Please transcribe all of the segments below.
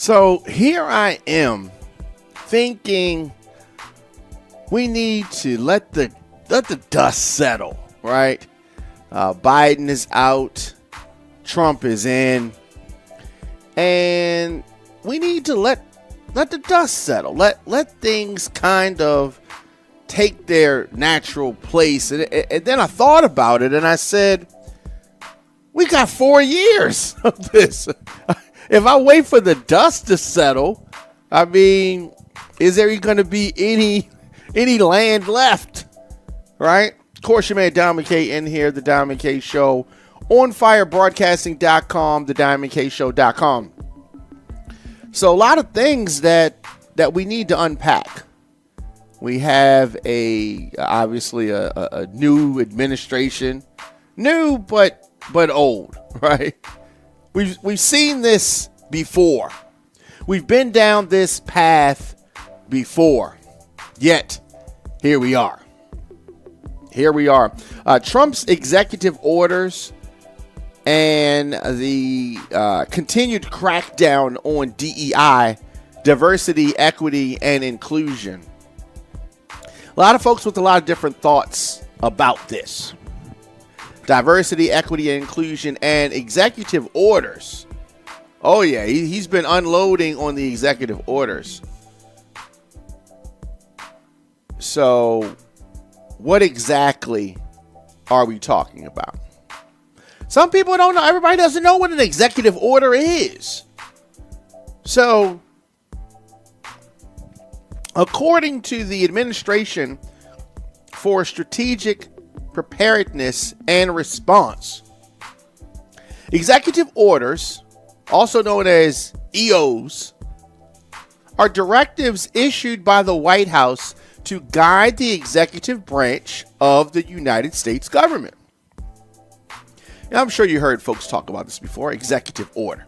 So here I am thinking we need to let the dust settle, right? Biden is out, Trump is in, and we need to let the dust settle. Let things kind of take their natural place. And then I thought about it and I said, we got 4 years of this. If I wait for the dust to settle, I mean, is there going to be any land left? Right? Of course, your man Diamond K in here, the Diamond K Show, on firebroadcasting.com, the diamondkshow.com. So a lot of things that we need to unpack. We have obviously a new administration, new but old, right? We've seen this before. We've been down this path before. Yet, here we are. Trump's executive orders and the continued crackdown on DEI, diversity, equity, and inclusion. A lot of folks with a lot of different thoughts about this. Diversity, equity, and inclusion, and executive orders. Oh, yeah, he's been unloading on the executive orders. So, what exactly are we talking about? Some people don't know. Everybody doesn't know what an executive order is. So, according to the Administration for Strategic Preparedness and Response, executive orders, also known as EOs, are directives issued by the White House to guide the executive branch of the United States government. Now, I'm sure you heard folks talk about this before, executive order.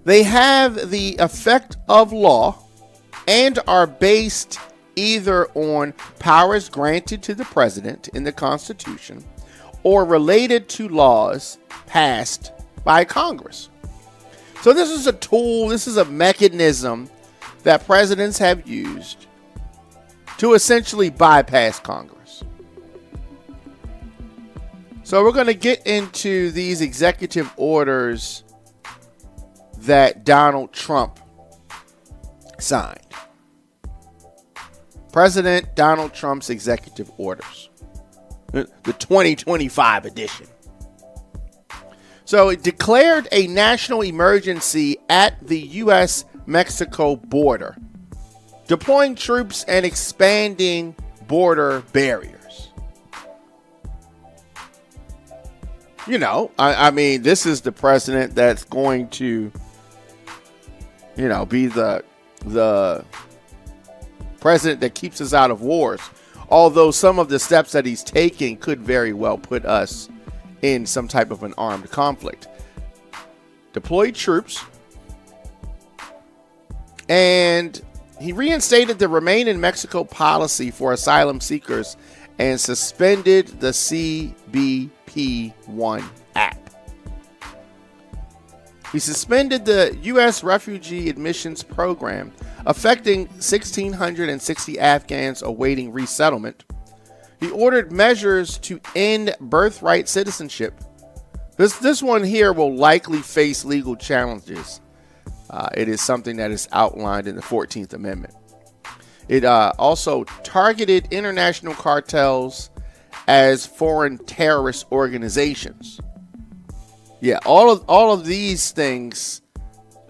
They have the effect of law and are based either on powers granted to the president in the Constitution or related to laws passed by Congress. So this is a tool, this is a mechanism that presidents have used to essentially bypass Congress. So we're going to get into these executive orders that Donald Trump signed. President Donald Trump's executive orders, the 2025 edition. So it declared a national emergency at the U.S.-Mexico border, deploying troops and expanding border barriers. You know, I mean, this is the president that's going to, be the president that keeps us out of wars. Although some of the steps that he's taking could very well put us in some type of an armed conflict. Deployed troops. And he reinstated the Remain in Mexico policy for asylum seekers and suspended the CBP-1 app. He suspended the U.S. refugee admissions program, affecting 1,660 Afghans awaiting resettlement. He ordered measures to end birthright citizenship. This one here will likely face legal challenges. It is something that is outlined in the 14th Amendment. It also targeted international cartels as foreign terrorist organizations. Yeah, all of these things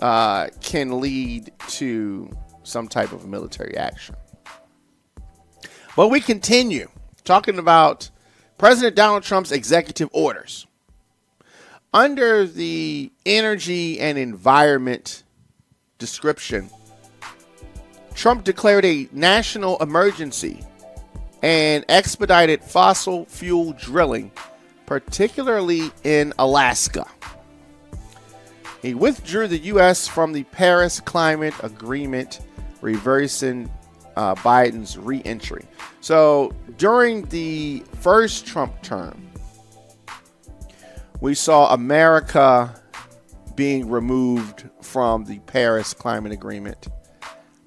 can lead to some type of military action. But we continue talking about President Donald Trump's executive orders. Under the energy and environment description, Trump declared a national emergency and expedited fossil fuel drilling, particularly in Alaska. He withdrew the U.S. from the Paris Climate Agreement, reversing Biden's re-entry. So during the first Trump term, we saw America being removed from the Paris Climate Agreement.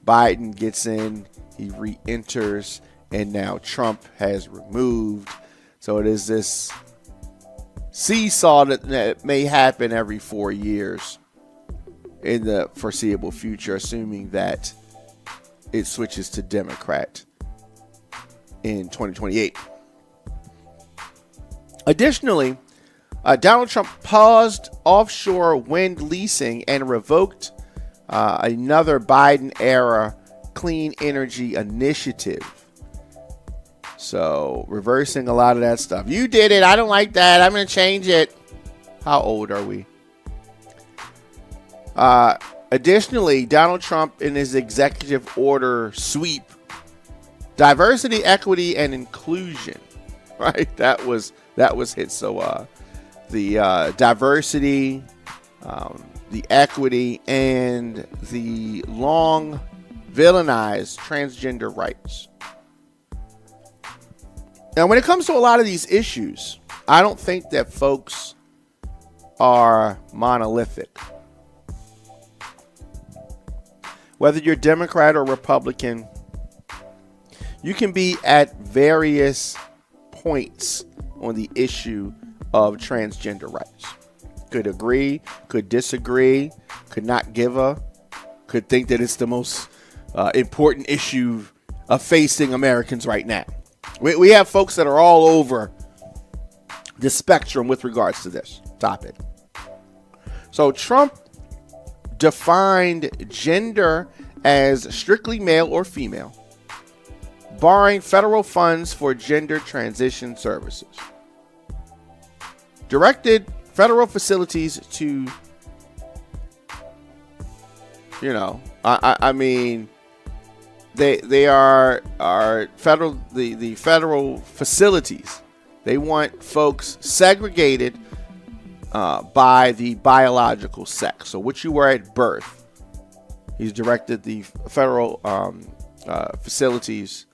Biden gets in, he re-enters, and now Trump has removed. So it is this seesaw that may happen every 4 years in the foreseeable future, assuming that it switches to Democrat in 2028. Additionally, Donald Trump paused offshore wind leasing and revoked another Biden-era clean energy initiative. So, reversing a lot of that stuff. You did it. I don't like that. I'm going to change it. How old are we? Additionally, Donald Trump, in his executive order sweep, diversity, equity, and inclusion, right? That was hit. So, the diversity, the equity, and the long villainized transgender rights. Now, when it comes to a lot of these issues, I don't think that folks are monolithic. Whether you're Democrat or Republican, you can be at various points on the issue of transgender rights. Could agree, could disagree, could not give a, could think that it's the most important issue facing Americans right now. We have folks that are all over the spectrum with regards to this topic. So Trump defined gender as strictly male or female, barring federal funds for gender transition services. Directed federal facilities to, they are federal, the federal facilities. They want folks segregated by the biological sex. So what you were at birth. He's directed the federal facilities,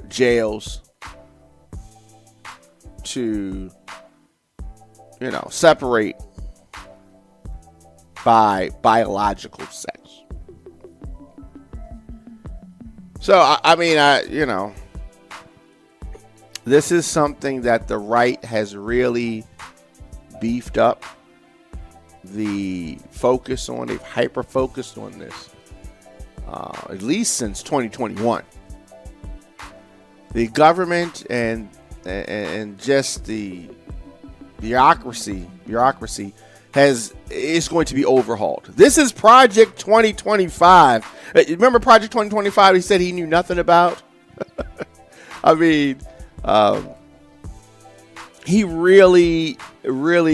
jails, to, separate by biological sex. So, this is something that the right has really beefed up the focus on. They've hyper-focused on this, at least since 2021. The government and just the bureaucracy is going to be overhauled. This is Project 2025. Remember Project 2025 he said he knew nothing about? He really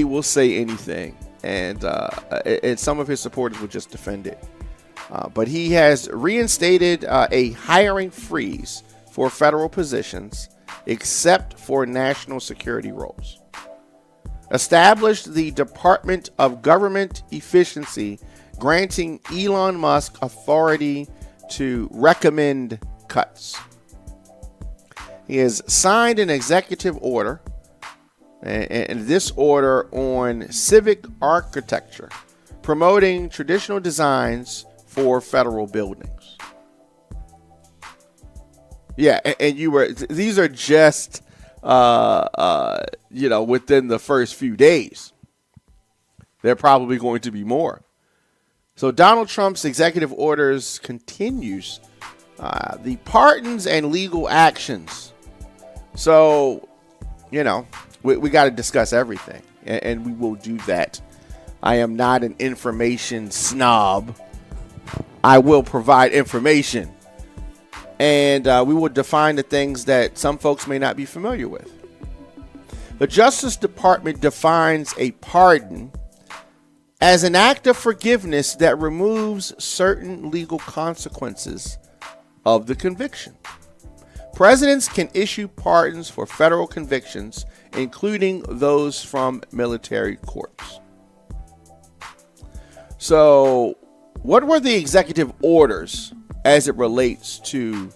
will say anything, and some of his supporters will just defend it. But he has reinstated a hiring freeze for federal positions, except for national security roles. Established the Department of Government Efficiency, granting Elon Musk authority to recommend cuts. He has signed an executive order, and this order on civic architecture, promoting traditional designs for federal buildings. Yeah, and these are just within the first few days. There are probably going to be more. So Donald Trump's executive orders continues the pardons and legal actions. So, we got to discuss everything, and we will do that. I am not an information snob. I will provide information, and we will define the things that some folks may not be familiar with. The Justice Department defines a pardon as an act of forgiveness that removes certain legal consequences of the conviction. Presidents can issue pardons for federal convictions, including those from military courts. So, what were the executive orders as it relates to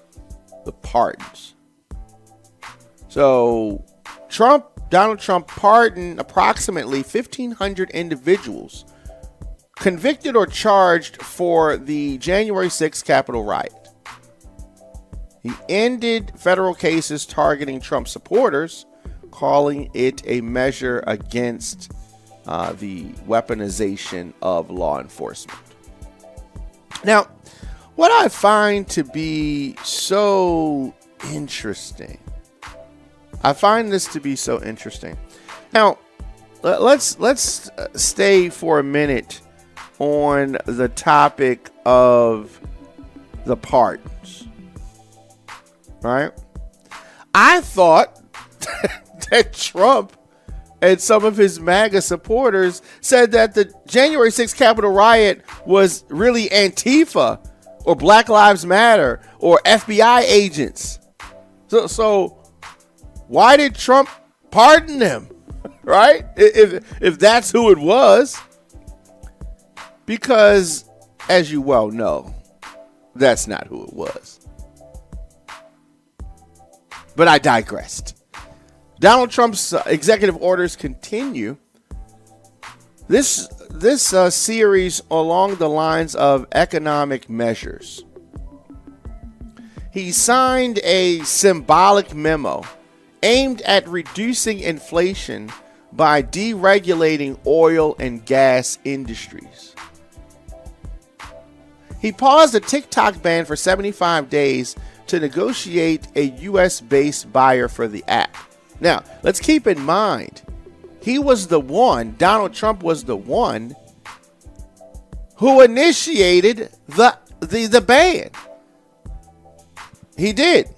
the pardons? So, Donald Trump pardoned approximately 1,500 individuals convicted or charged for the January 6th Capitol riot. He ended federal cases targeting Trump supporters, calling it a measure against the weaponization of law enforcement. Now, what I find to be so interesting, I find this to be so interesting. Now, let's stay for a minute on the topic of the pardons. Right? I thought that Trump and some of his MAGA supporters said that the January 6th Capitol riot was really Antifa or Black Lives Matter or FBI agents. So why did Trump pardon them? Right? If that's who it was. Because, as you well know, that's not who it was. But I digressed. Donald Trump's executive orders continue. This series along the lines of economic measures. He signed a symbolic memo aimed at reducing inflation by deregulating oil and gas industries. He paused a TikTok ban for 75 days to negotiate a U.S.-based buyer for the app. Now, let's keep in mind, Donald Trump was the one who initiated the ban. He did.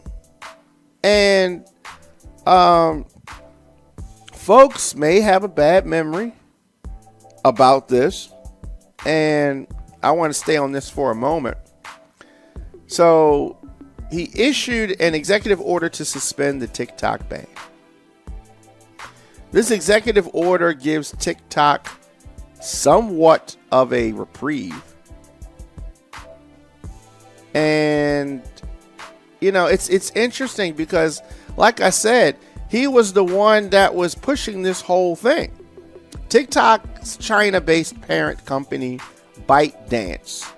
And folks may have a bad memory about this, and I want to stay on this for a moment. So he issued an executive order to suspend the TikTok ban. This executive order gives TikTok somewhat of a reprieve. And, you know, it's interesting because, like I said, he was the one that was pushing this whole thing. TikTok's China-based parent company, ByteDance,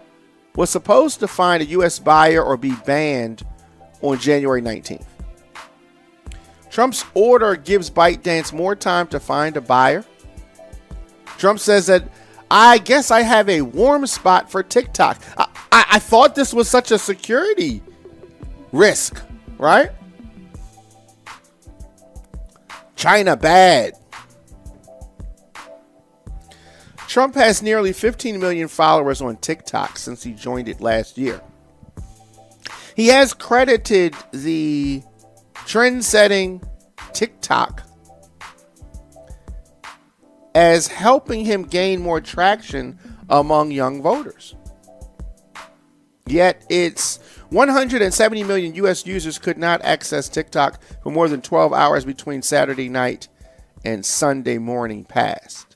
was supposed to find a U.S. buyer or be banned on January 19th. Trump's order gives ByteDance more time to find a buyer. Trump says that, I guess I have a warm spot for TikTok. I thought this was such a security risk, right? China bad. Trump has nearly 15 million followers on TikTok since he joined it last year. He has credited the trend-setting TikTok as helping him gain more traction among young voters. Yet its 170 million U.S. users could not access TikTok for more than 12 hours between Saturday night and Sunday morning passed.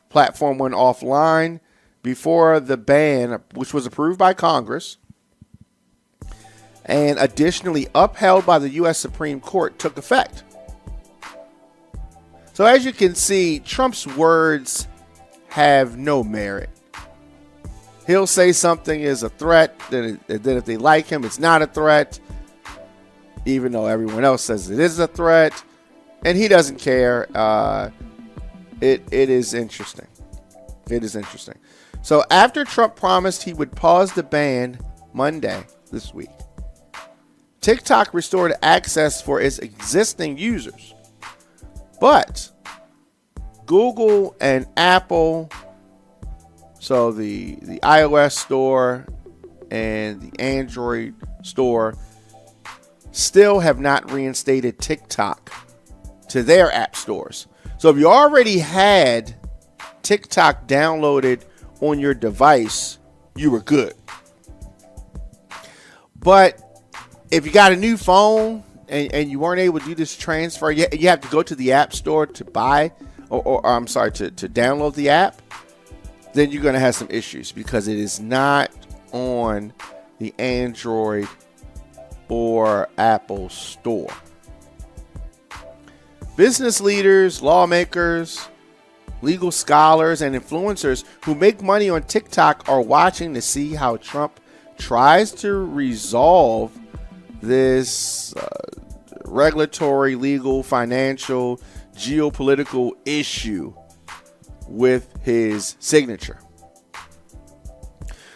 Platform went offline before the ban, which was approved by Congress and additionally upheld by the U.S. Supreme Court, took effect. So as you can see, Trump's words have no merit. He'll say something is a threat, then if they like him, it's not a threat, even though everyone else says it is a threat, and he doesn't care. It is interesting. It is interesting. So after Trump promised he would pause the ban Monday this week, TikTok restored access for its existing users. But Google and Apple, so the iOS store and the Android store, still have not reinstated TikTok to their app stores. So if you already had TikTok downloaded on your device, you were good. But if you got a new phone and you weren't able to do this transfer, you have to go to the app store to buy, or I'm sorry, to download the app, then you're going to have some issues because it is not on the Android or Apple store. Business leaders, lawmakers, Legal scholars and influencers who make money on TikTok are watching to see how Trump tries to resolve this regulatory, legal, financial, geopolitical issue with his signature.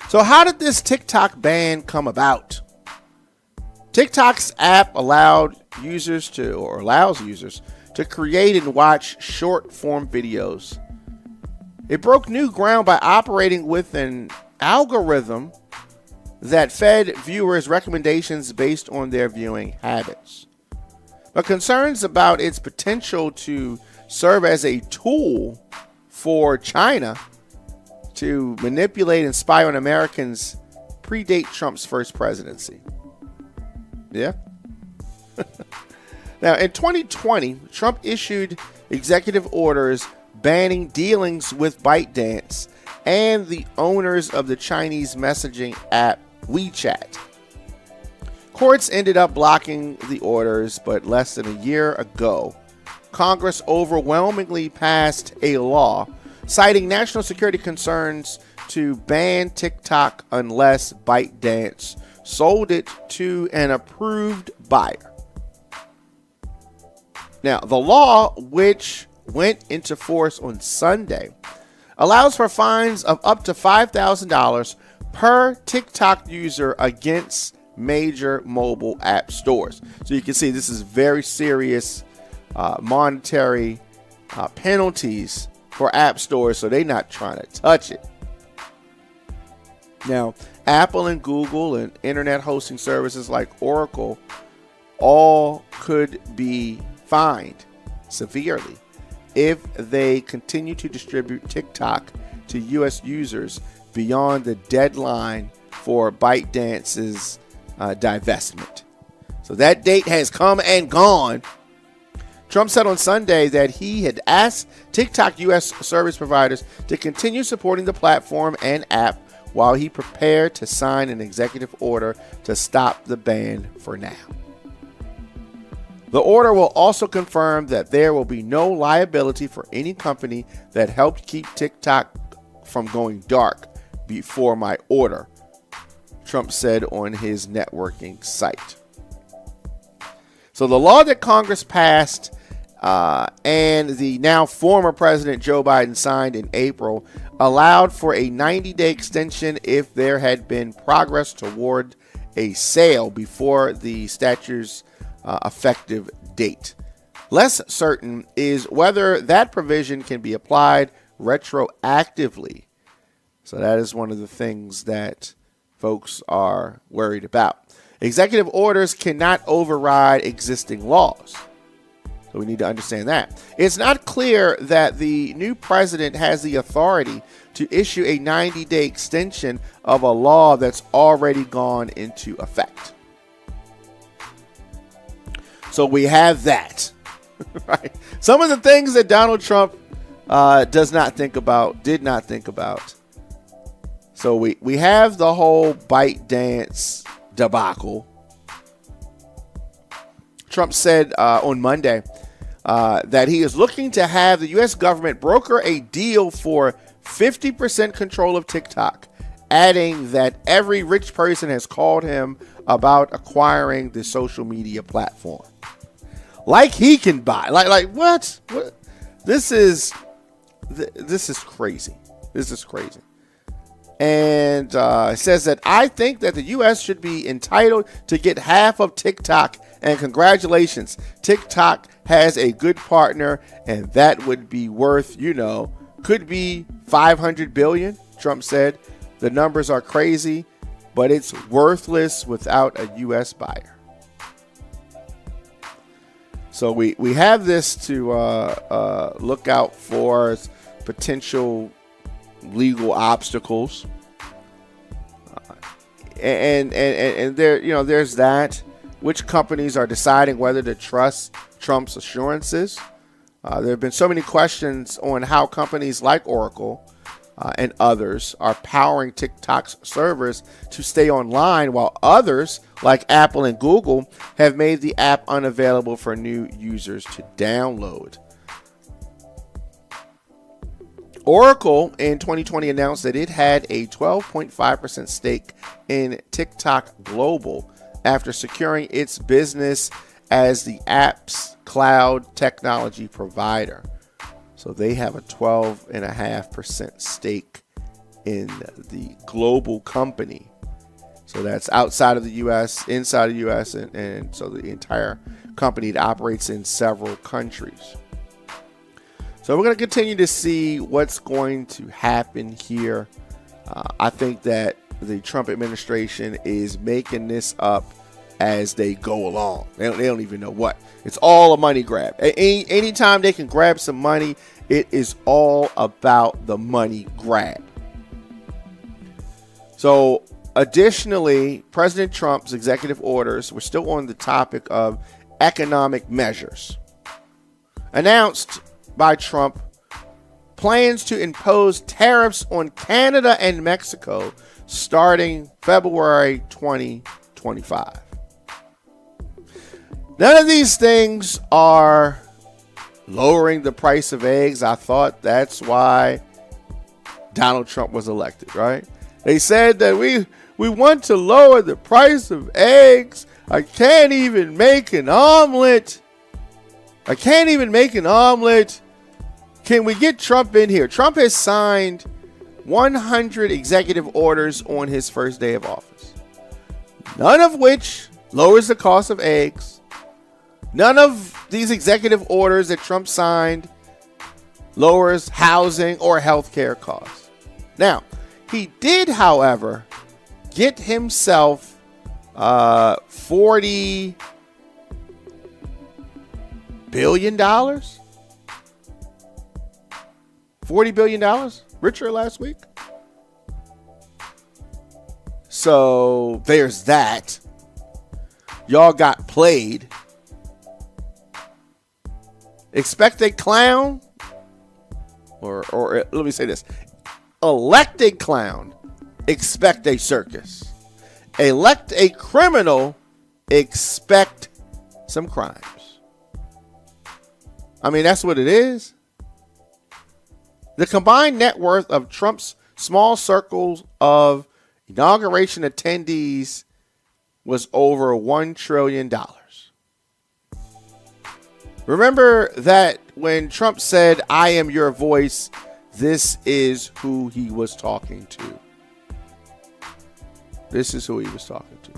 So how did this TikTok ban come about? TikTok's app allows users to create and watch short form videos. It broke new ground by operating with an algorithm that fed viewers recommendations based on their viewing habits. But concerns about its potential to serve as a tool for China to manipulate and spy on Americans predate Trump's first presidency. Yeah. Now, in 2020, Trump issued executive orders banning dealings with ByteDance and the owners of the Chinese messaging app WeChat. Courts ended up blocking the orders, but less than a year ago, Congress overwhelmingly passed a law citing national security concerns to ban TikTok unless ByteDance sold it to an approved buyer. Now, the law, which went into force on Sunday, allows for fines of up to $5,000 per TikTok user against major mobile app stores. So you can see this is very serious monetary penalties for app stores, so they're not trying to touch it. Now, Apple and Google and internet hosting services like Oracle all could be fined severely if they continue to distribute TikTok to U.S. users beyond the deadline for ByteDance's divestment. So that date has come and gone. Trump said on Sunday that he had asked TikTok U.S. service providers to continue supporting the platform and app while he prepared to sign an executive order to stop the ban for now. The order will also confirm that there will be no liability for any company that helped keep TikTok from going dark before my order, Trump said on his networking site. So the law that Congress passed and the now former President Joe Biden signed in April allowed for a 90-day extension if there had been progress toward a sale before the statute's effective date. Less certain is whether that provision can be applied retroactively. So that is one of the things that folks are worried about. Executive orders cannot override existing laws. So we need to understand that. It's not clear that the new president has the authority to issue a 90-day extension of a law that's already gone into effect. So we have that, right? Some of the things that Donald Trump did not think about. So we have the whole ByteDance debacle. Trump said on Monday that he is looking to have the U.S. government broker a deal for 50% control of TikTok, adding that every rich person has called him about acquiring the social media platform. Like he can buy. Like what? This is crazy. This is crazy. And it says that I think that the U.S. should be entitled to get half of TikTok. And congratulations, TikTok has a good partner, and that would be worth, could be $500 billion. Trump said the numbers are crazy, but it's worthless without a U.S. buyer. So we have this to look out for potential legal obstacles, and there there's that. Which companies are deciding whether to trust Trump's assurances? There have been so many questions on how companies like Oracle and others are powering TikTok's servers to stay online, while others like Apple and Google have made the app unavailable for new users to download. Oracle in 2020 announced that it had a 12.5% stake in TikTok Global after securing its business as the app's cloud technology provider. So they have a 12.5% stake in the global company. So that's outside of the U.S., inside of the U.S., and so the entire company that operates in several countries. So we're going to continue to see what's going to happen here. I think that the Trump administration is making this up as they go along. They don't even know what. It's all a money grab. Anytime they can grab some money, it is all about the money grab. So additionally, President Trump's executive orders, we're still on the topic of economic measures, announced by Trump, plans to impose tariffs on Canada and Mexico starting February 2025. None of these things are lowering the price of eggs. I thought that's why Donald Trump was elected, right? They said that we want to lower the price of eggs. I can't even make an omelet. Can we get Trump in here? Trump has signed 100 executive orders on his first day of office, none of which lowers the cost of eggs. None of these executive orders that Trump signed lowers housing or healthcare costs. Now, he did, however, get himself $40 billion. $40 billion richer last week. So there's that. Y'all got played. Expect a clown, or let me say this. Elected clown, expect a circus. Elect a criminal, expect some crimes. I mean, that's what it is. The combined net worth of Trump's small circles of inauguration attendees was over $1 trillion. Remember that when Trump said, "I am your voice," this is who he was talking to. This is who he was talking to.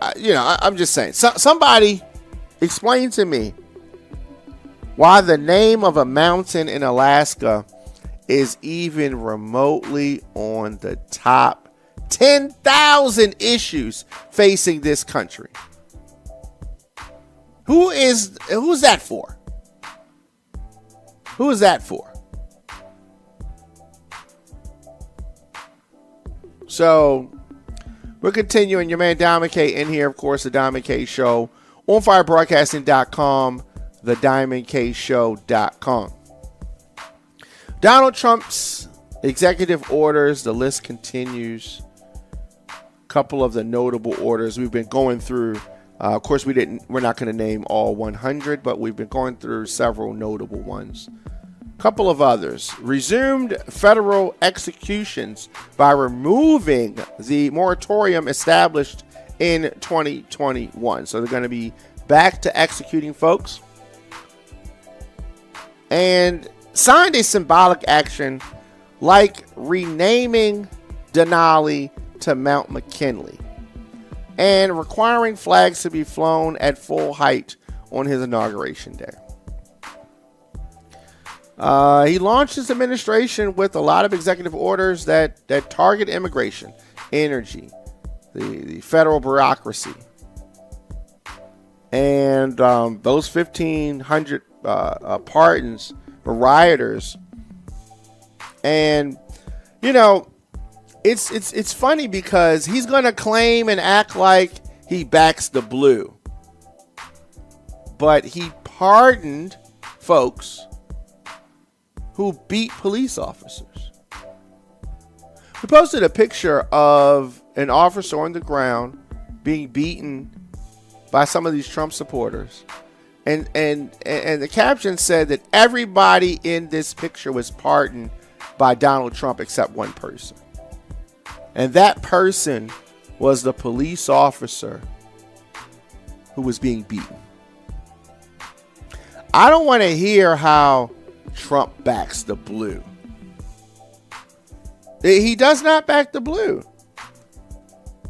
I'm just saying. Somebody explain to me why the name of a mountain in Alaska is even remotely on the top 10,000 issues facing this country. Who's that for? Who is that for? So we're continuing. Your man Diamond K in here, of course, the Diamond K Show. OnFireBroadcasting.com, TheDiamondKShow.com. Donald Trump's executive orders, the list continues. A couple of the notable orders we've been going through. Of course, we're not going to name all 100, but we've been going through several notable ones. A couple of others. Resumed federal executions by removing the moratorium established in 2021. So they're going to be back to executing folks. And signed a symbolic action like renaming Denali to Mount McKinley and requiring flags to be flown at full height on his inauguration day. He launched his administration with a lot of executive orders that target immigration, energy, the federal bureaucracy, and those 1,500 pardons for rioters. And it's funny because he's going to claim and act like he backs the blue, but he pardoned folks who beat police officers. We posted a picture of an officer on the ground being beaten by some of these Trump supporters. And the caption said that everybody in this picture was pardoned by Donald Trump except one person. And that person was the police officer who was being beaten. I don't want to hear how Trump backs the blue. He does not back the blue.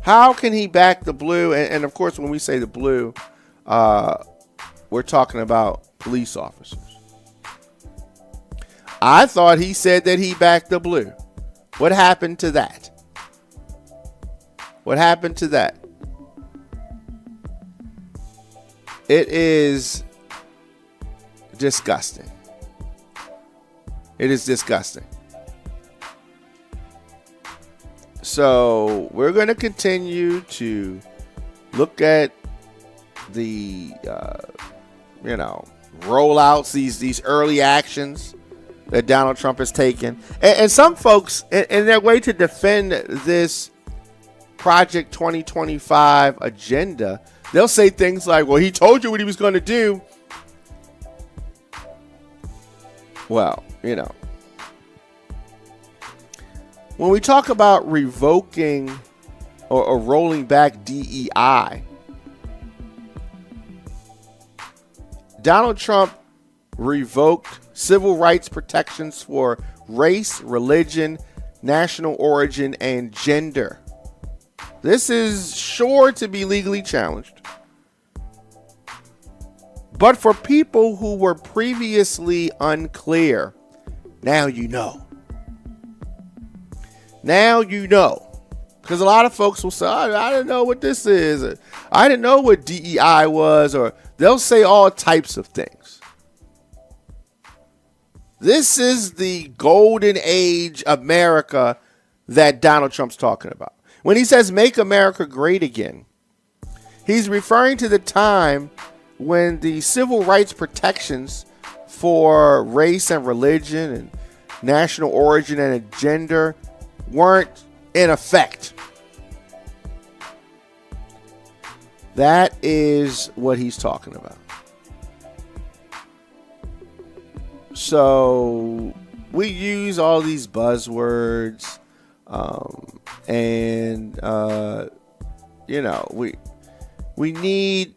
How can he back the blue? And of course, when we say the blue, we're talking about police officers. I thought he said that he backed the blue. What happened to that? What happened to that? It is disgusting. It is disgusting. So we're going to continue to look at the, rollouts, these early actions that Donald Trump has taken. And some folks, in their way to defend this Project 2025 agenda, they'll say things like, well, he told you what he was going to do. Well, when we talk about revoking or rolling back DEI, Donald Trump revoked civil rights protections for race, religion, national origin, and gender. This is sure to be legally challenged. But for people who were previously unclear, now you know. Now you know. Because a lot of folks will say, I didn't know what this is. Or, I didn't know what DEI was. Or they'll say all types of things. This is the golden age America that Donald Trump's talking about. When he says make America great again, he's referring to the time when the civil rights protections for race and religion and national origin and gender weren't in effect. That is what he's talking about. So we use all these buzzwords, we need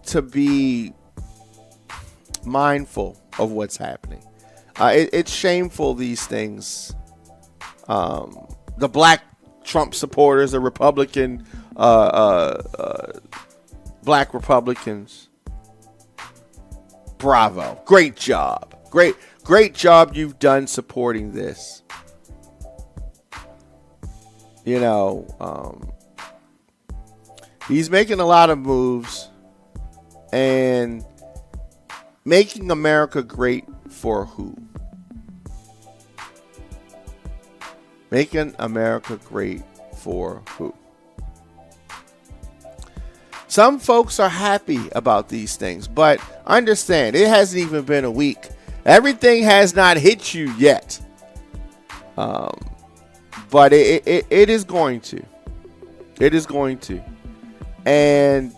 to be mindful of what's happening. It's shameful, these things. The black Trump supporters, the Republican, black Republicans. Bravo. Great job. Great job you've done supporting this. He's making a lot of moves and making America great for who? Making America great for who? Some folks are happy about these things, but understand, it hasn't even been a week. Everything has not hit you yet. But it is going to. It is going to. And,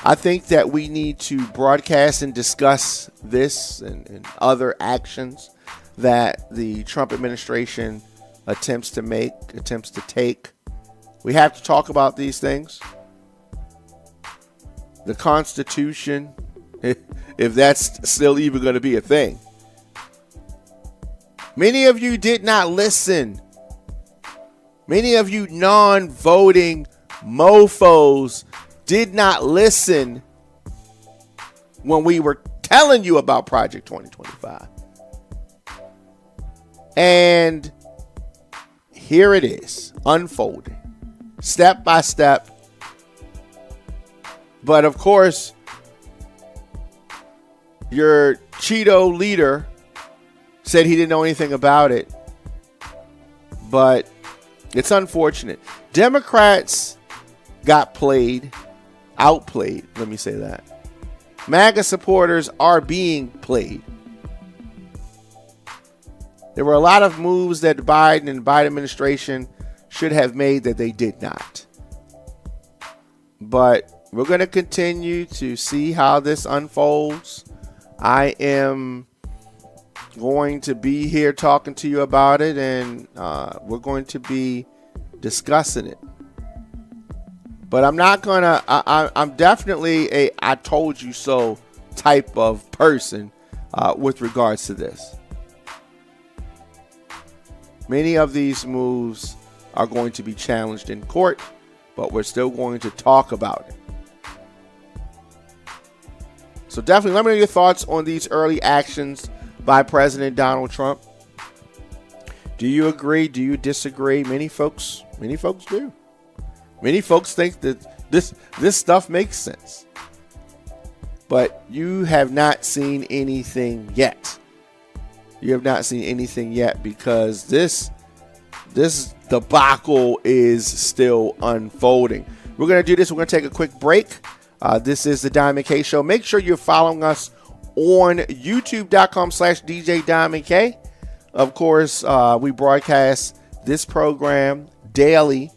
I think that we need to broadcast and discuss this and other actions that the Trump administration attempts to take. We have to talk about these things. The Constitution, if that's still even going to be a thing. Many of you did not listen. Many of you non-voting mofos did not listen when we were telling you about Project 2025. And here it is, unfolding, step by step. But of course, your Cheeto leader said he didn't know anything about it. But it's unfortunate. Democrats got outplayed, let me say that. MAGA supporters are being played. There were a lot of moves that Biden and Biden administration should have made that they did not. but we're going to continue to see how this unfolds. I am going to be here talking to you about it, and we're going to be discussing it. But I'm not going to, I'm definitely a I told you so type of person with regards to this. Many of these moves are going to be challenged in court, but we're still going to talk about it. So definitely let me know your thoughts on these early actions by President Donald Trump. Do you agree? Do you disagree? Many folks do. Many folks think that this stuff makes sense. But you have not seen anything yet. You have not seen anything yet because this debacle is still unfolding. We're going to do this. We're going to take a quick break. This is the Diamond K Show. Make sure you're following us on youtube.com/djdiamondk. Of course, we broadcast this program daily,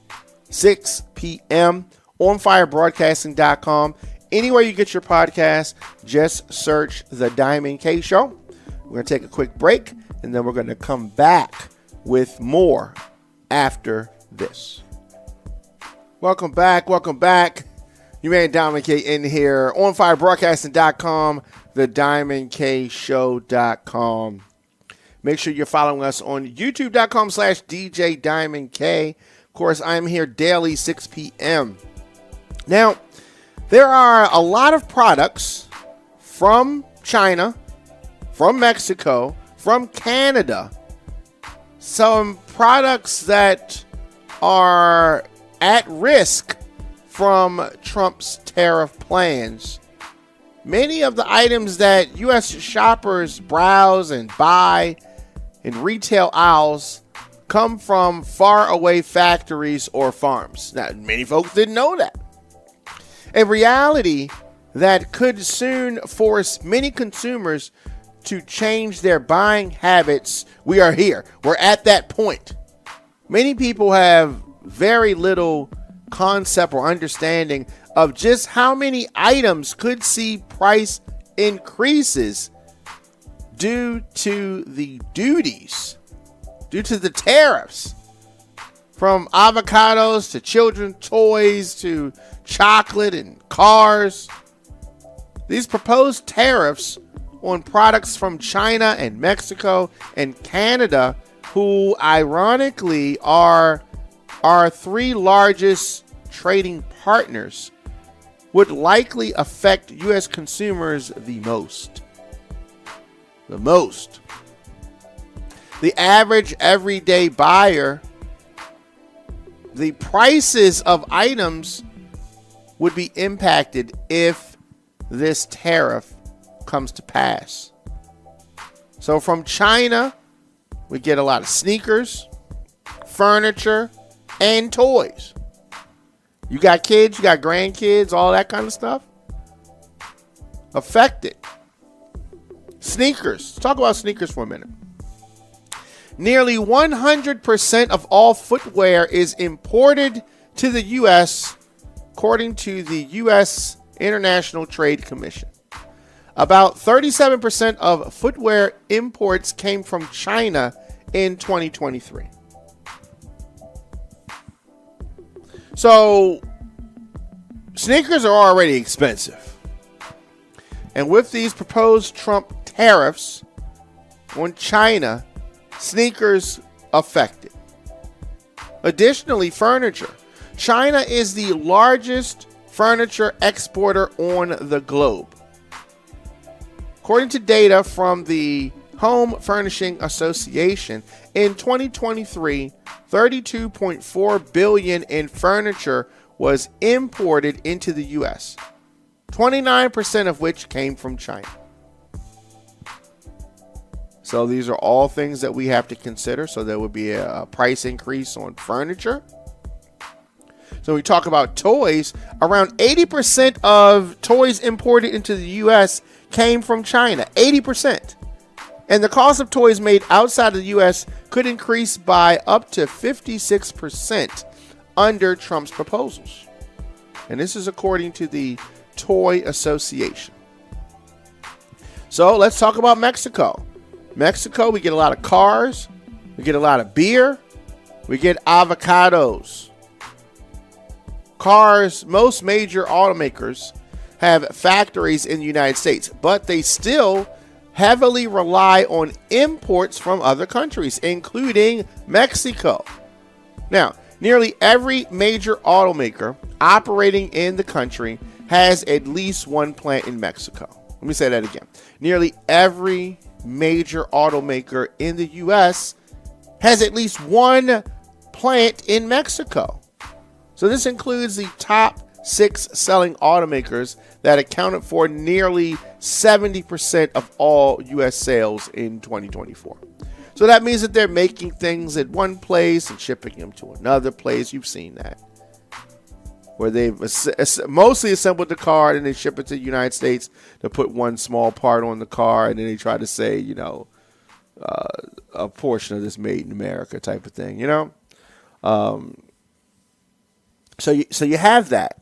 6 p.m. on firebroadcasting.com. Anywhere you get your podcast, just search the Diamond K Show. We're going to take a quick break, and then we're going to come back with more after this. Welcome back. You man Diamond K in here on firebroadcasting.com, the diamondkshow.com. Make sure you're following us on youtube.com/djdiamondk. Of course, I'm here daily, 6 p.m. Now, there are a lot of products from China, from Mexico, from Canada, some products that are at risk from Trump's tariff plans. Many of the items that U.S. shoppers browse and buy in retail aisles come from faraway factories or farms. Now, many folks didn't know that. A reality that could soon force many consumers to change their buying habits. We are here. We're at that point. Many people have very little concept or understanding of just how many items could see price increases due to the duties, due to the tariffs, from avocados to children's toys to chocolate and cars. These proposed tariffs on products from China and Mexico and Canada, who ironically are our three largest trading partners, would likely affect U.S. consumers the most. The average everyday buyer, the prices of items would be impacted if this tariff comes to pass. So from China, we get a lot of sneakers, furniture, and toys. You got kids, you got grandkids, all that kind of stuff affected. Sneakers. Let's talk about sneakers for a minute. Nearly 100% of all footwear is imported to the U.S., according to the U.S. International Trade Commission. About 37% of footwear imports came from China in 2023. So, sneakers are already expensive. And with these proposed Trump tariffs on China, sneakers affected. Additionally, furniture. China is the largest furniture exporter on the globe. According to data from the Home Furnishing Association, in 2023, $32.4 billion in furniture was imported into the U.S., 29% of which came from China. So these are all things that we have to consider. So there would be a price increase on furniture. So we talk about toys. Around 80% of toys imported into the U.S. came from China. 80%. And the cost of toys made outside of the U.S. could increase by up to 56% under Trump's proposals. And this is according to the Toy Association. So let's talk about Mexico. Mexico, we get a lot of cars. We get a lot of beer. We get avocados. Cars, most major automakers have factories in the United States, but they still heavily rely on imports from other countries, including Mexico. Now, nearly every major automaker operating in the country has at least one plant in Mexico. Let me say that again. Nearly every major automaker in the U.S. has at least one plant in Mexico. So this includes the top 6 selling automakers that accounted for nearly 70% of all U.S. sales in 2024. So that means that they're making things at one place and shipping them to another place. You've seen that, where they've mostly assembled the car and they ship it to the United States to put one small part on the car, and then they try to say, a portion of this made in America type of thing, So you have that.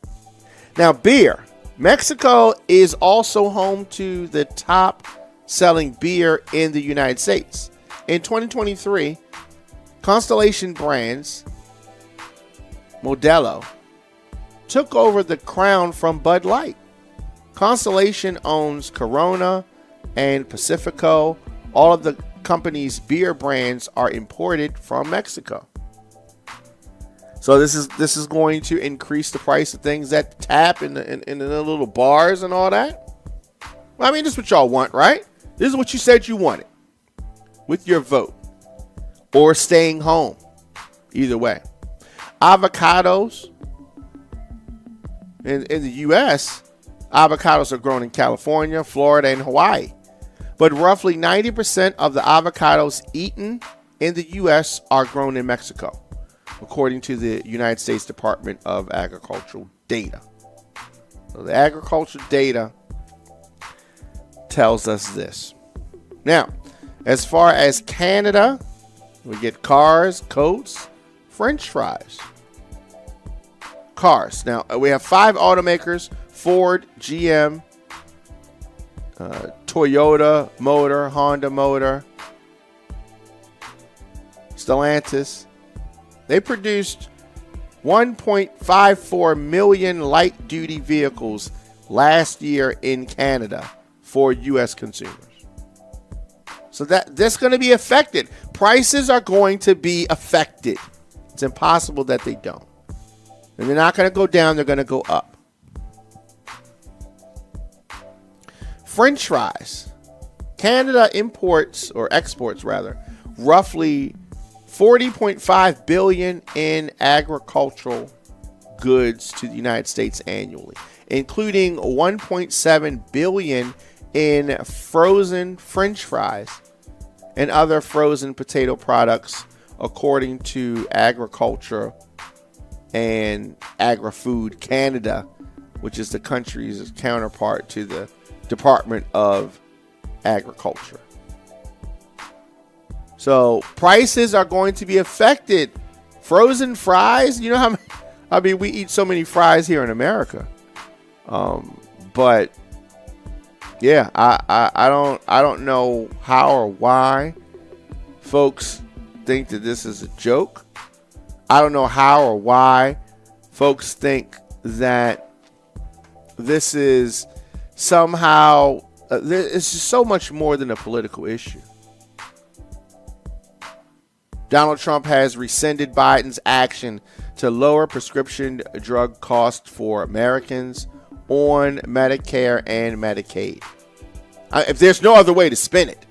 Now, beer. Mexico is also home to the top selling beer in the United States. In 2023, Constellation Brands, Modelo, took over the crown from Bud Light. Constellation owns Corona and Pacifico. All of the company's beer brands are imported from Mexico. So this is going to increase the price of things at the tap in the little bars and all that. Well, I mean, this is what y'all want, right? This is what you said you wanted with your vote, or staying home. Either way. Avocados. In the U.S., avocados are grown in California, Florida, and Hawaii. But roughly 90% of the avocados eaten in the U.S. are grown in Mexico, according to the United States Department of Agricultural data. So the agricultural data tells us this. Now, as far as Canada, we get cars, coats, French fries. Cars. Now, we have 5 automakers: Ford, GM, Toyota Motor, Honda Motor, Stellantis. They produced 1.54 million light-duty vehicles last year in Canada for U.S. consumers. So that's going to be affected. Prices are going to be affected. It's impossible that they don't. And they're not going to go down, they're going to go up. French fries. Canada imports, or exports rather, roughly $40.5 billion in agricultural goods to the United States annually, including $1.7 billion in frozen French fries and other frozen potato products, according to Agriculture and Agri-Food Canada, which is the country's counterpart to the Department of Agriculture. So prices are going to be affected. Frozen fries, you know how many, I mean, we eat so many fries here in America. But yeah, I don't know how or why folks think that this is a joke. I don't know how or why folks think that this is somehow, it's just so much more than a political issue. Donald Trump has rescinded Biden's action to lower prescription drug costs for Americans on Medicare and Medicaid. If there's no other way to spin it,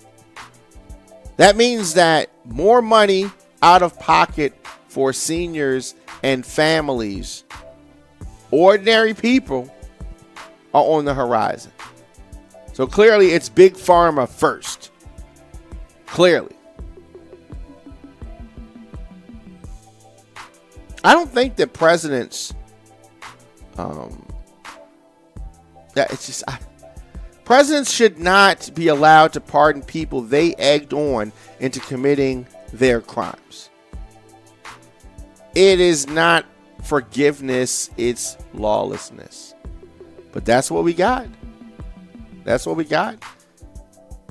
that means that more money out of pocket for seniors and families, ordinary people, are on the horizon. So clearly it's big pharma first. Clearly. I don't think that presidents, presidents should not be allowed to pardon people they egged on into committing their crimes. It is not forgiveness, it's lawlessness. But that's what we got. That's what we got.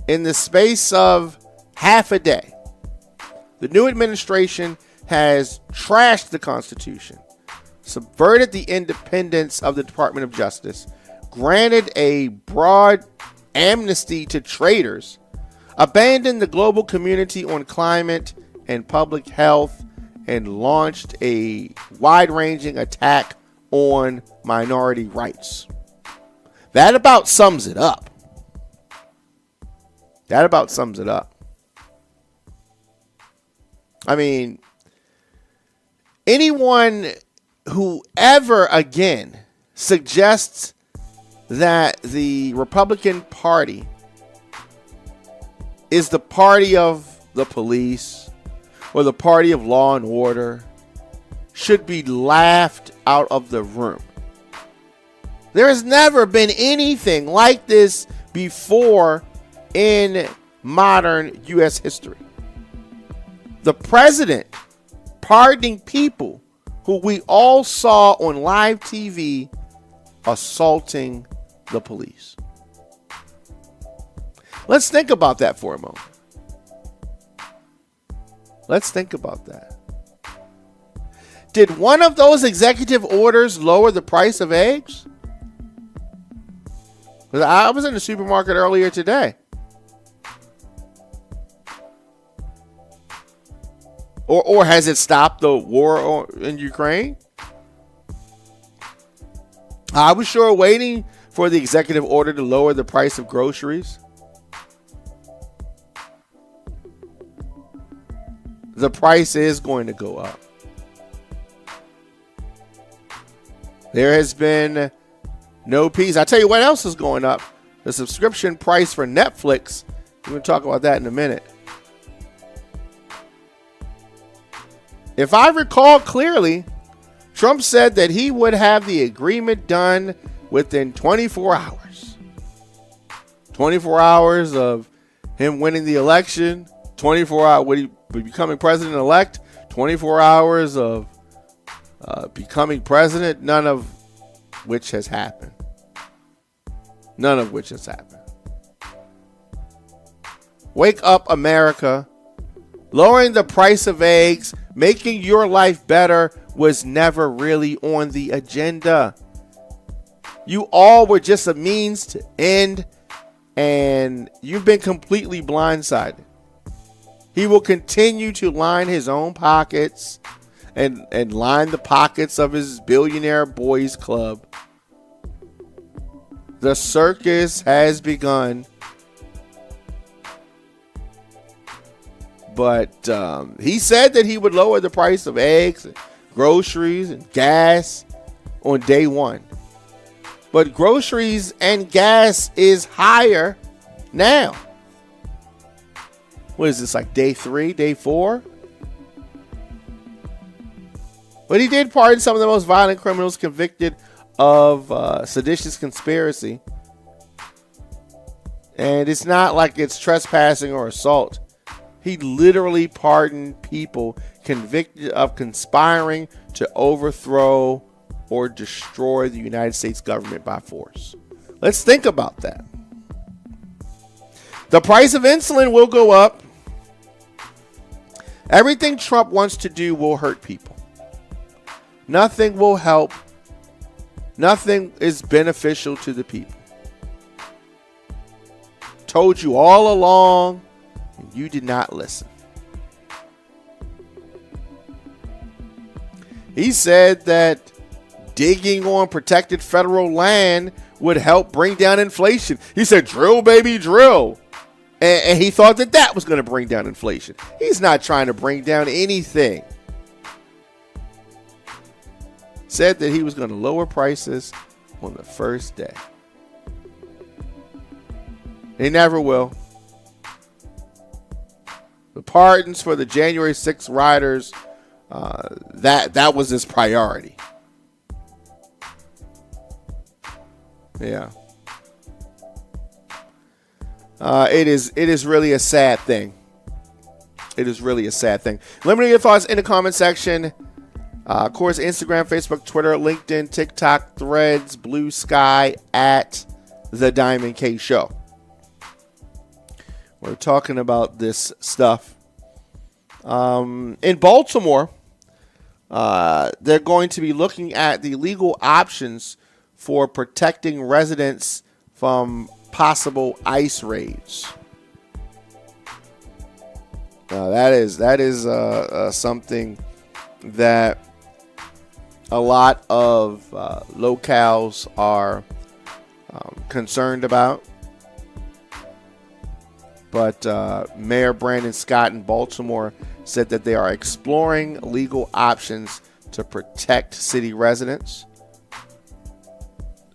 In the space of half a day, the new administration has trashed the Constitution, subverted the independence of the Department of Justice, granted a broad amnesty to traitors, abandoned the global community on climate and public health, and launched a wide-ranging attack on minority rights. That about sums it up. That about sums it up. I mean, anyone who ever again suggests that the Republican Party is the party of the police or the party of law and order should be laughed out of the room. There has never been anything like this before in modern U.S. history. The president pardoning people who we all saw on live TV assaulting the police. Let's think about that for a moment. Let's think about that. Did one of those executive orders lower the price of eggs? I was in the supermarket earlier today. Or has it stopped the war in Ukraine? I was sure waiting for the executive order to lower the price of groceries. The price is going to go up. There has been no peace. I tell you what else is going up. The subscription price for Netflix. We're going to talk about that in a minute. If I recall clearly, Trump said that he would have the agreement done within 24 hours. 24 hours of him winning the election. 24 hours when he becoming president-elect. 24 hours of becoming president. None of which has happened. None of which has happened. Wake up, America. Lowering the price of eggs, making your life better was never really on the agenda. You all were just a means to end, and you've been completely blindsided. He will continue to line his own pockets and line the pockets of his billionaire boys club. The circus has begun. But he said that he would lower the price of eggs, and groceries, and gas on day one. But groceries and gas is higher now. What is this, like day 3, day 4? But he did pardon some of the most violent criminals convicted of seditious conspiracy. And it's not like it's trespassing or assault. He literally pardoned people convicted of conspiring to overthrow or destroy the United States government by force. Let's think about that. The price of insulin will go up. Everything Trump wants to do will hurt people. Nothing will help. Nothing is beneficial to the people. Told you all along. And you did not listen. He said that digging on protected federal land would help bring down inflation. He said, drill, baby, drill. And he thought that that was going to bring down inflation. He's not trying to bring down anything. Said that he was going to lower prices on the first day. He never will. The pardons for the January 6th rioters, that was his priority. Yeah. It is really a sad thing. It is really a sad thing. Let me know your thoughts in the comment section. Of course, Instagram, Facebook, Twitter, LinkedIn, TikTok, Threads, Blue Sky, at The Diamond K Show. We're talking about this stuff. In Baltimore, they're going to be looking at the legal options for protecting residents from possible ICE raids. That is something that a lot of locales are concerned about. But Mayor Brandon Scott in Baltimore said that they are exploring legal options to protect city residents.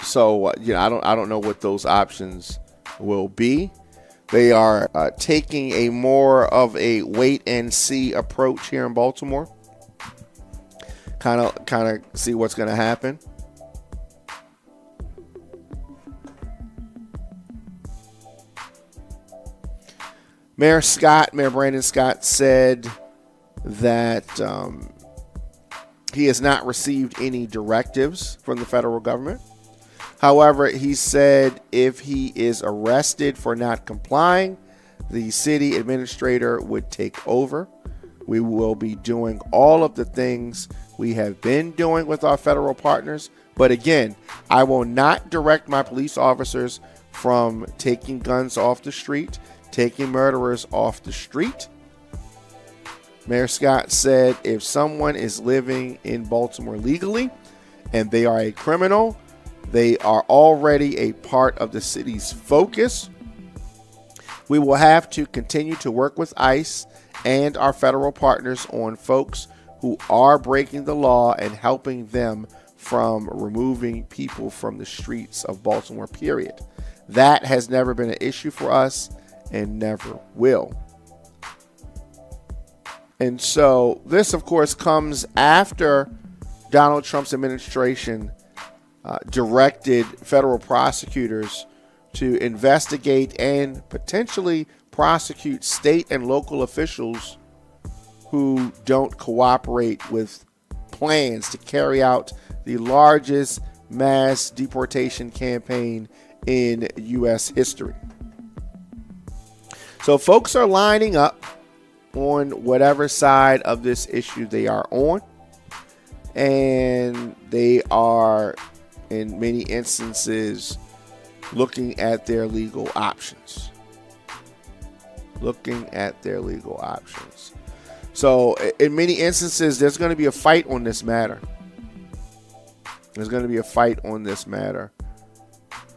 So, I don't know what those options will be. They are taking a more of a wait and see approach here in Baltimore. Kind of see what's going to happen. Mayor Brandon Scott said that he has not received any directives from the federal government. However, he said if he is arrested for not complying, the city administrator would take over. We will be doing all of the things we have been doing with our federal partners. But again, I will not direct my police officers from taking guns off the street, taking murderers off the street. Mayor Scott said if someone is living in Baltimore legally and they are a criminal, they are already a part of the city's focus. We will have to continue to work with ICE and our federal partners on folks who are breaking the law and helping them from removing people from the streets of Baltimore, period. That has never been an issue for us and never will. And so this, of course, comes after Donald Trump's administration directed federal prosecutors to investigate and potentially prosecute state and local officials who don't cooperate with plans to carry out the largest mass deportation campaign in U.S. history. So folks are lining up on whatever side of this issue they are on, and they are, in many instances, looking at their legal options. So in many instances, there's going to be a fight on this matter.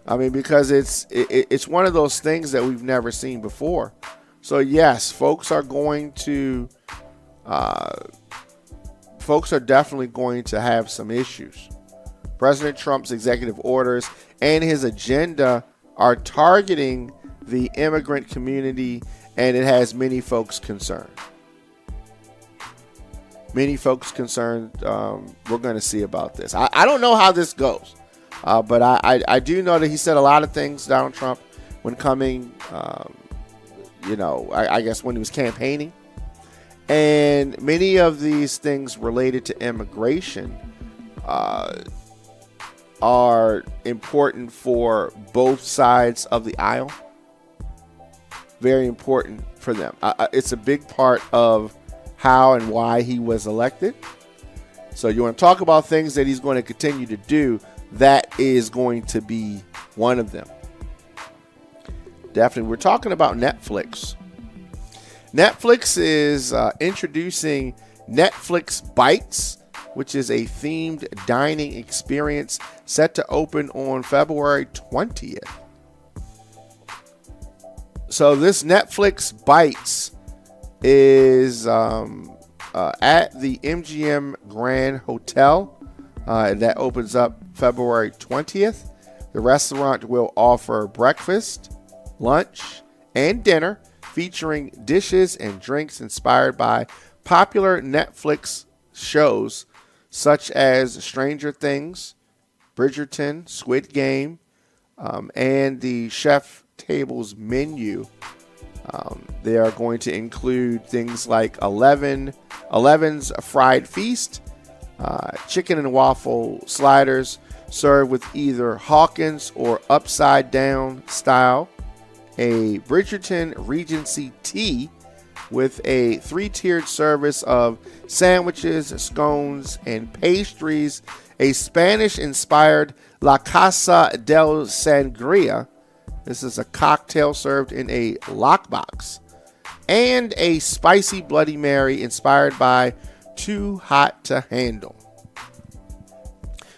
I mean, because it's one of those things that we've never seen before. So yes, folks are definitely going to have some issues. President Trump's executive orders and his agenda are targeting the immigrant community, and it has many folks concerned. We're going to see about this. I don't know how this goes, but I do know that he said a lot of things, Donald Trump, when coming, I guess when he was campaigning. And many of these things related to immigration are important for both sides of the aisle. Very important for them. It's a big part of how and why he was elected. So you want to talk about things that he's going to continue to do, that is going to be one of them. Definitely. We're talking about Netflix. Netflix is introducing Netflix Bites, which is a themed dining experience set to open on February 20th. So this Netflix Bites is at the MGM Grand Hotel. That opens up February 20th. The restaurant will offer breakfast, lunch, and dinner featuring dishes and drinks inspired by popular Netflix shows such as Stranger Things, Bridgerton, Squid Game, and the Chef Table's menu. They are going to include things like Eleven's Fried Feast, Chicken and waffle sliders served with either Hawkins or upside down style. A Bridgerton Regency tea with a 3-tiered service of sandwiches, scones, and pastries. A Spanish-inspired La Casa del Sangria. This is a cocktail served in a lockbox. And a spicy Bloody Mary inspired by Too Hot to Handle.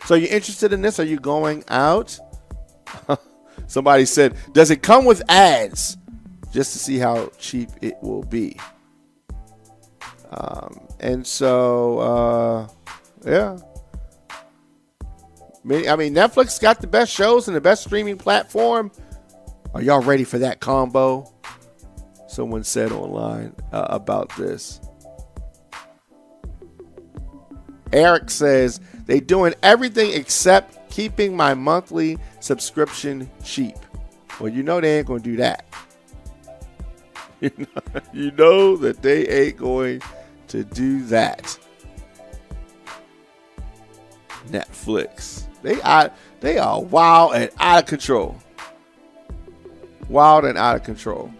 So you're interested in this? Are you going out? Somebody said, does it come with ads? Just to see how cheap it will be. Yeah. I mean, Netflix got the best shows and the best streaming platform. Are y'all ready for that combo? Someone said online about this. Eric says, they doing everything except keeping my monthly subscription cheap. Well, you know they ain't going to do that. You know that they ain't going to do that. Netflix. They are wild and out of control. Wild and out of control.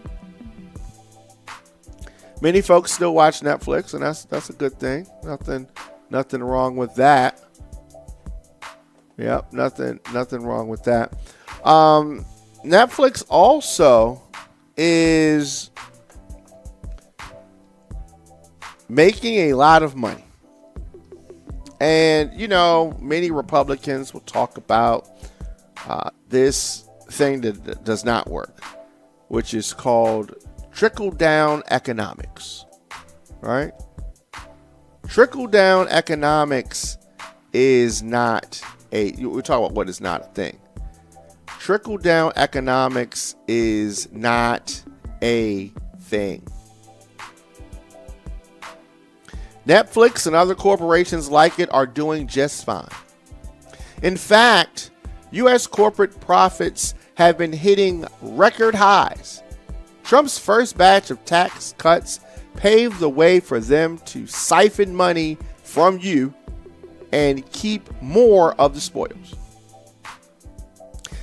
Many folks still watch Netflix, and that's a good thing. Nothing wrong with that. Yep, nothing wrong with that. Netflix also is making a lot of money. And, many Republicans will talk about this thing that does not work, which is called trickle-down economics, right? Trickle-down economics is not we're talking about what is not a thing. Trickle-down economics is not a thing. Netflix and other corporations like it are doing just fine. In fact, U.S. corporate profits have been hitting record highs. Trump's first batch of tax cuts paved the way for them to siphon money from you and keep more of the spoils.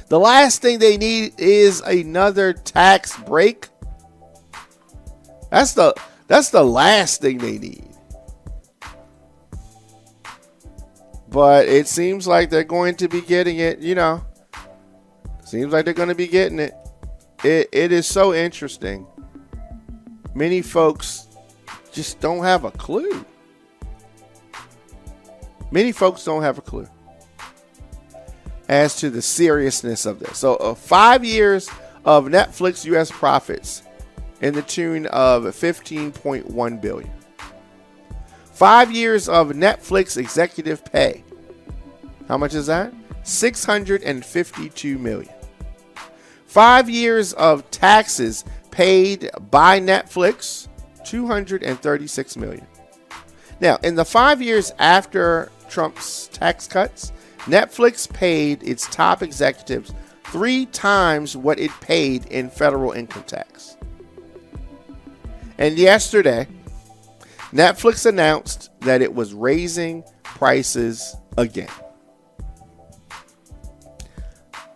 The last thing they need is another tax break. That's the last thing they need. But it seems like they're going to be getting it, Seems like they're going to be getting it. It is so interesting. Many folks just don't have a clue. Many folks don't have a clue as to the seriousness of this. So 5 years of Netflix U.S. profits in the tune of $15.1 billion. 5 years of Netflix executive pay. How much is that? $652 million. 5 years of taxes paid by Netflix, $236 million. Now, in the 5 years after Trump's tax cuts, Netflix paid its top executives 3 times what it paid in federal income tax. And yesterday, Netflix announced that it was raising prices again.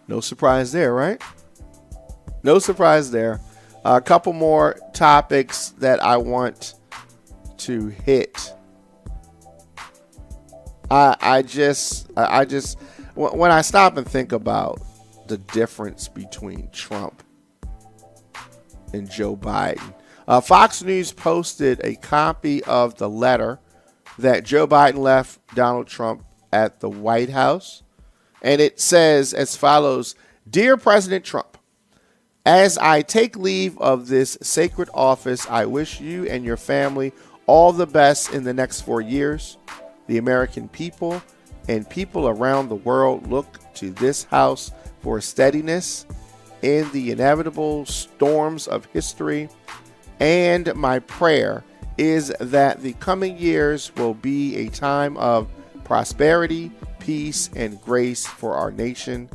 No surprise there, right? No surprise there. A couple more topics that I want to hit. I just when I stop and think about the difference between Trump and Joe Biden, Fox News posted a copy of the letter that Joe Biden left Donald Trump at the White House. And it says as follows: Dear President Trump, as I take leave of this sacred office, I wish you and your family all the best in the next 4 years. The American people and people around the world look to this house for steadiness in the inevitable storms of history. And my prayer is that the coming years will be a time of prosperity, peace, and grace for our nation.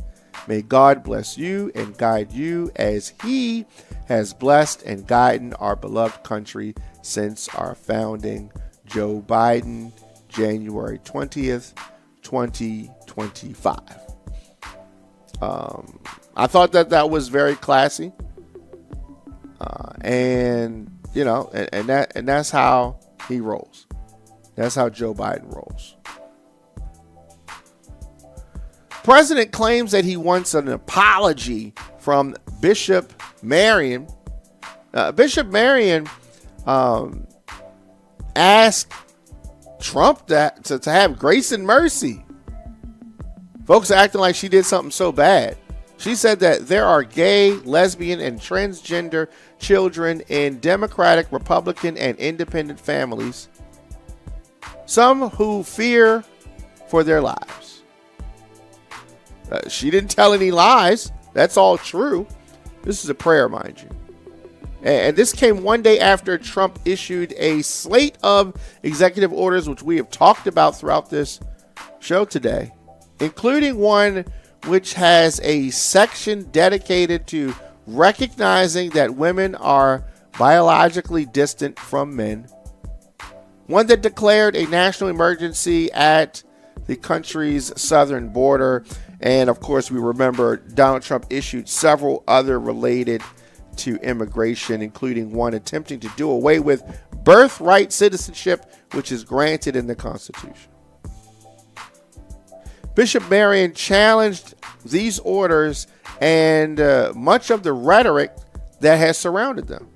May God bless you and guide you as He has blessed and guided our beloved country since our founding. Joe Biden, January 20th, 2025. I thought that was very classy. And that's how he rolls. That's how Joe Biden rolls. President claims that he wants an apology from Bishop Marion. Bishop Marion asked Trump to have grace and mercy. Folks are acting like she did something so bad. She said that there are gay, lesbian, and transgender children in Democratic, Republican, and independent families, some who fear for their lives. She didn't tell any lies. That's all true. This is a prayer, mind you. And this came one day after Trump issued a slate of executive orders, which we have talked about throughout this show today, including one which has a section dedicated to recognizing that women are biologically distant from men, one that declared a national emergency at the country's southern border. And of course, we remember Donald Trump issued several other related to immigration, including one attempting to do away with birthright citizenship, which is granted in the Constitution. Bishop Marion challenged these orders and much of the rhetoric that has surrounded them.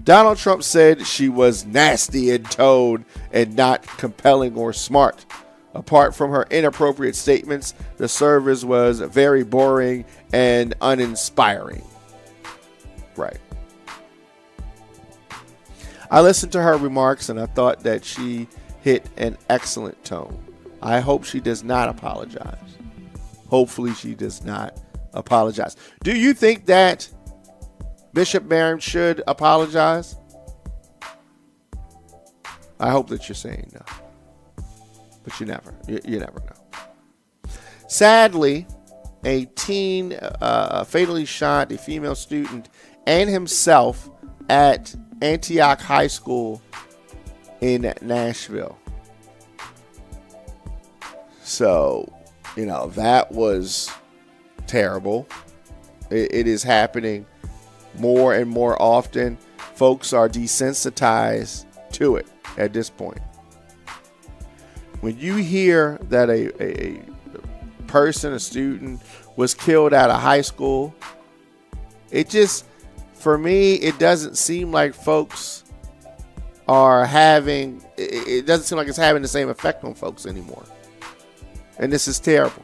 Donald Trump said she was nasty in tone and not compelling or smart. Apart from her inappropriate statements, the service was very boring and uninspiring. Right. I listened to her remarks and I thought that she hit an excellent tone. I hope she does not apologize. Hopefully she does not apologize. Do you think that Bishop Marion should apologize? I hope that you're saying no. But you never know. Sadly, a teen fatally shot a female student and himself at Antioch High School in Nashville. So, that was terrible. It is happening more and more often. Folks are desensitized to it at this point. When you hear that a person, a student, was killed at a high school, it just, for me, it doesn't seem like folks are having, it doesn't seem like it's having the same effect on folks anymore. And this is terrible.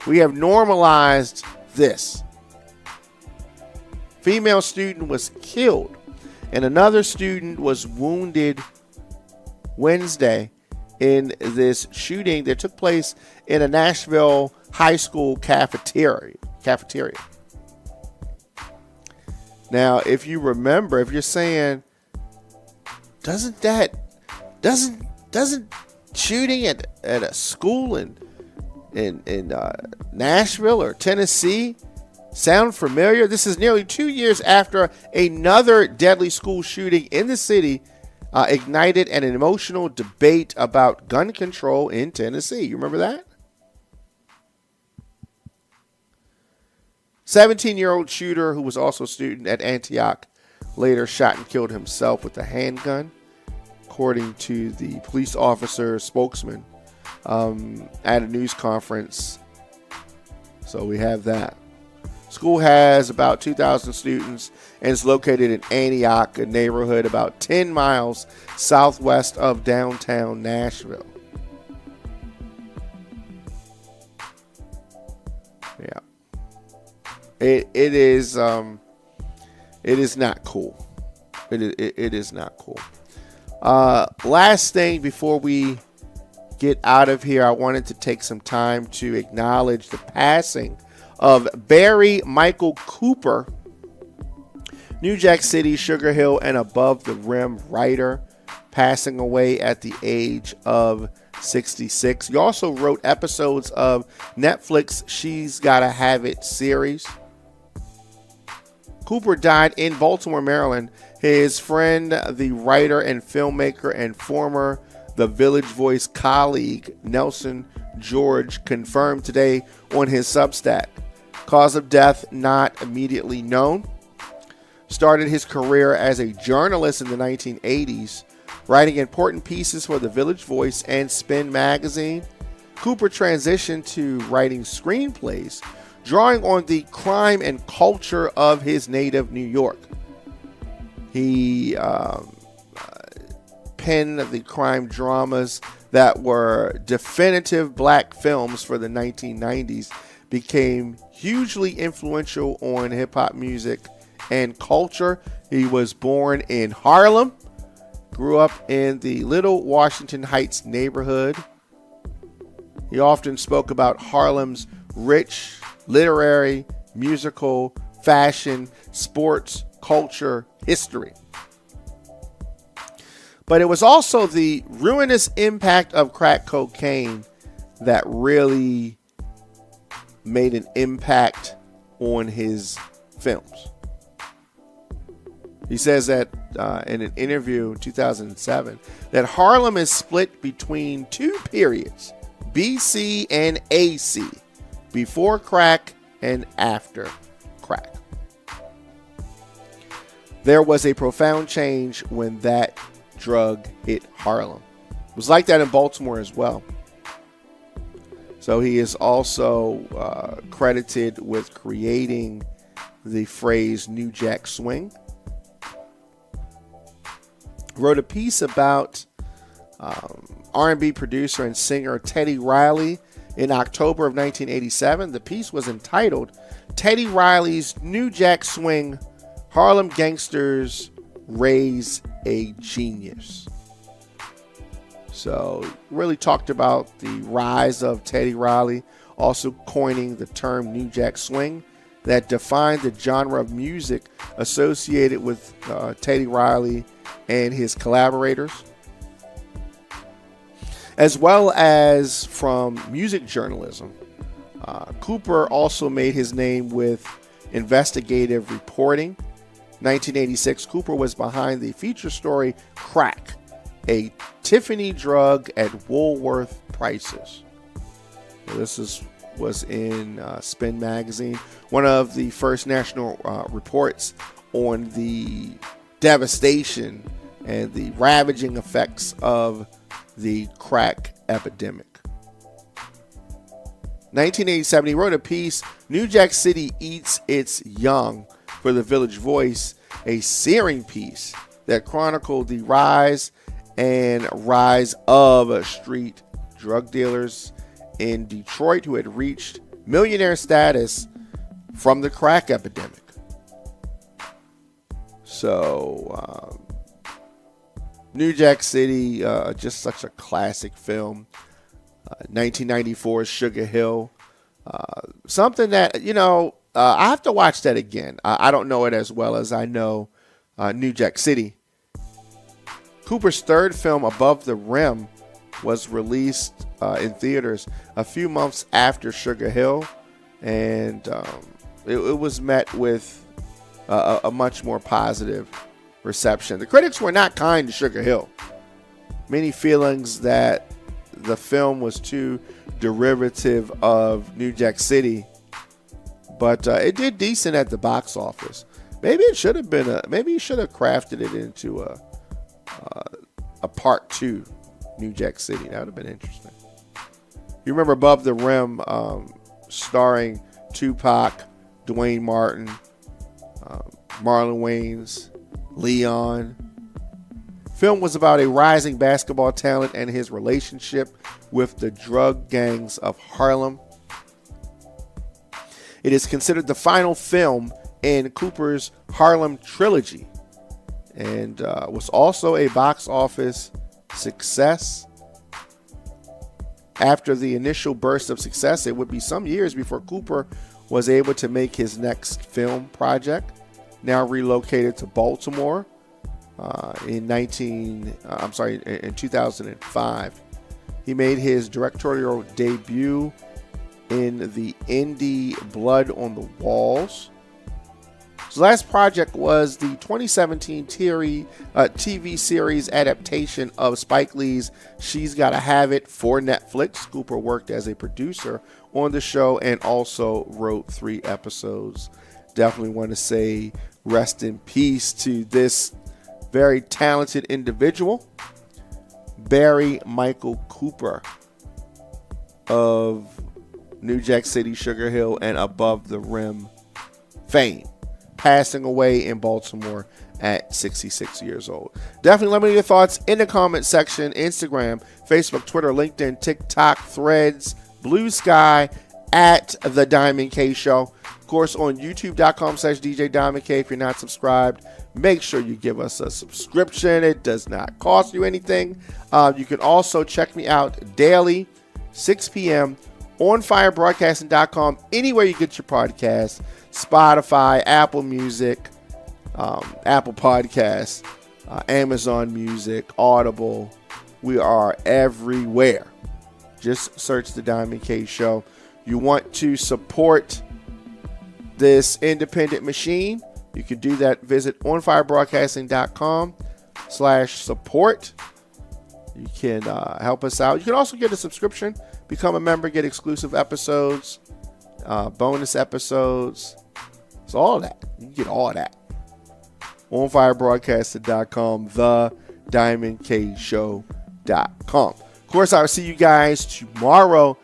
We have normalized this. Female student was killed and another student was wounded Wednesday in this shooting that took place in a Nashville high school cafeteria. Now, if you remember, if you're saying, doesn't shooting at a school in Nashville or Tennessee sound familiar? This is nearly 2 years after another deadly school shooting in the city ignited an emotional debate about gun control in Tennessee. You remember that? 17-year-old shooter who was also a student at Antioch later shot and killed himself with a handgun, according to the police officer spokesman at a news conference. So we have that. School has about 2,000 students and is located in Antioch, a neighborhood about 10 miles southwest of downtown Nashville. Yeah. It is not cool. It is not cool. Last thing before we get out of here, I wanted to take some time to acknowledge the passing of Barry Michael Cooper, New Jack City, Sugar Hill, and Above the Rim writer, passing away at the age of 66. He also wrote episodes of Netflix She's Gotta Have It series. Cooper died in Baltimore, Maryland. His friend, the writer and filmmaker and former The Village Voice colleague, Nelson George, confirmed today on his Substack. Cause of death not immediately known. Started his career as a journalist in the 1980s, writing important pieces for The Village Voice and Spin magazine. Cooper transitioned to writing screenplays, drawing on the crime and culture of his native New York. He penned the crime dramas that were definitive black films for the 1990s, became hugely influential on hip-hop music and culture. He was born in Harlem, grew up in the Little Washington Heights neighborhood. He often spoke about Harlem's rich literary, musical, fashion, sports, culture, history. But it was also the ruinous impact of crack cocaine that really made an impact on his films. He says that in an interview in 2007 that Harlem is split between two periods, BC and AC, before crack and after crack. There was a profound change when that drug hit Harlem. It was like that in Baltimore as well. So he is also credited with creating the phrase New Jack Swing. Wrote a piece about R&B producer and singer Teddy Riley in October of 1987. The piece was entitled Teddy Riley's New Jack Swing, Harlem Gangsters Raise a Genius. So really talked about the rise of Teddy Riley, also coining the term New Jack Swing that defined the genre of music associated with Teddy Riley and his collaborators, as well as from music journalism. Cooper also made his name with investigative reporting. 1986, Cooper was behind the feature story Crack, a Tiffany drug at Woolworth prices. This was in Spin magazine, one of the first national reports on the devastation and the ravaging effects of the crack epidemic. 1987, he wrote a piece, New Jack City Eats Its Young, for The Village Voice, a searing piece that chronicled the rise of street drug dealers in Detroit who had reached millionaire status from the crack epidemic. So, New Jack City, just such a classic film. 1994's Sugar Hill. Something that, I have to watch that again. I don't know it as well as I know New Jack City. Cooper's third film, Above the Rim, was released in theaters a few months after Sugar Hill, and it was met with a much more positive reception. The critics were not kind to Sugar Hill. Many feelings that the film was too derivative of New Jack City, but it did decent at the box office. Maybe it should have been maybe you should have crafted it into a part 2, New Jack City. That would have been interesting. You remember Above the Rim, starring Tupac, Dwayne Martin, Marlon Wayans, Leon. Film was about a rising basketball talent and his relationship with the drug gangs of Harlem. It is considered the final film in Cooper's Harlem trilogy and was also a box office success. After the initial burst of success, it would be some years before Cooper was able to make his next film project. Now relocated to Baltimore in 2005. He made his directorial debut in the indie Blood on the Walls, His last project was the 2017 TV series adaptation of Spike Lee's She's Gotta Have It for Netflix. Cooper worked as a producer on the show and also wrote 3 episodes. Definitely want to say rest in peace to this very talented individual, Barry Michael Cooper of New Jack City, Sugar Hill, and Above the Rim fame, passing away in Baltimore at 66 years old. Definitely let me know your thoughts in the comment section. Instagram, Facebook, Twitter, LinkedIn, TikTok, Threads, Blue Sky, at The Diamond K Show. Of course, on youtube.com/djdiamondk. If you're not subscribed, make sure you give us a subscription. It does not cost you anything. You can also check me out daily, 6 p.m. on firebroadcasting.com, anywhere you get your podcasts, Spotify, Apple Music, Apple Podcasts, Amazon Music, Audible. We are everywhere. Just search The Diamond K Show. You want to support this independent machine, you can do that. Visit onfirebroadcasting.com/support. You can help us out. You can also get a subscription, become a member, get exclusive episodes, bonus episodes. It's all that. You can get all that. onfirebroadcasting.com, thediamondkshow.com. Of course, I'll see you guys tomorrow